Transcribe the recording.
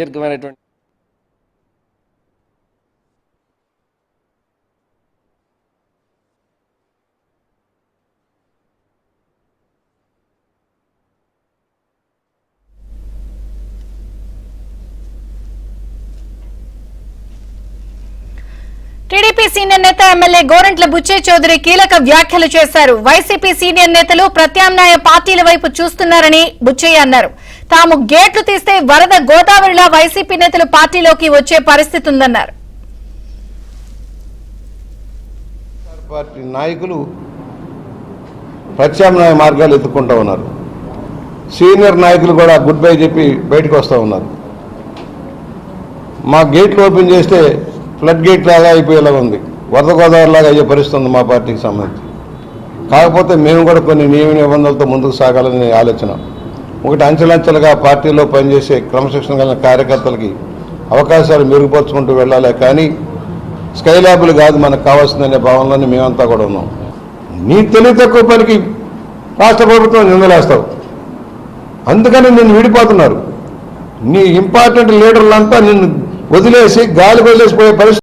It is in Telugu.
దీర్ఘమైనటువంటి టీడీపీ సీనియర్ నేత ఎమ్మెల్యే గోరంట్ల బుచ్చయ్య చౌదరి కీలక వ్యాఖ్యలు చేశారు. వైసీపీ సీనియర్ నేతలు ప్రత్యామ్నాయ పార్టీల వైపు చూస్తున్నారని బుచ్చయ్య అన్నారు. తాము గేట్లు తీస్తే వరద గోదావరిలా వైసీపీ నేతలు పార్టీలోకి వచ్చే పరిస్థితి ఉందన్నారు. పార్టీ నాయకులు ప్రత్యామ్నాయ మార్గాలు ఎత్తుకుంటూ ఉన్నారు. సీనియర్ నాయకులు కూడా గుడ్ బై చెప్పి బయటకు వస్తూ ఉన్నారు. మా గేట్లు ఓపెన్ చేస్తే ఫ్లడ్ గేట్ లాగా అయిపోయేలా ఉంది, వరద గోదావరి లాగా అయ్యే పరిస్థితి ఉంది మా పార్టీకి సంబంధించి. కాకపోతే మేము కూడా కొన్ని నియమ నిబంధనలతో ముందుకు సాగాలని ఆలోచన. ఒకటి, అంచెలంచెలుగా పార్టీలో పనిచేసే క్రమశిక్షణ కలిగిన కార్యకర్తలకి అవకాశాలు మెరుగుపరుచుకుంటూ వెళ్ళాలి, కానీ స్కైలాబులు కాదు మనకు కావాల్సిందనే భావనలోనే మేమంతా కూడా ఉన్నాం. నీ తెలివి తక్కువ పనికి రాష్ట్ర ప్రభుత్వం నిందలేస్తావు, అందుకని నిన్ను విడిపోతున్నారు. నీ ఇంపార్టెంట్ లీడర్లంతా నిన్ను వదిలేసి గాలి వదిలేసిపోయే పరిస్థితి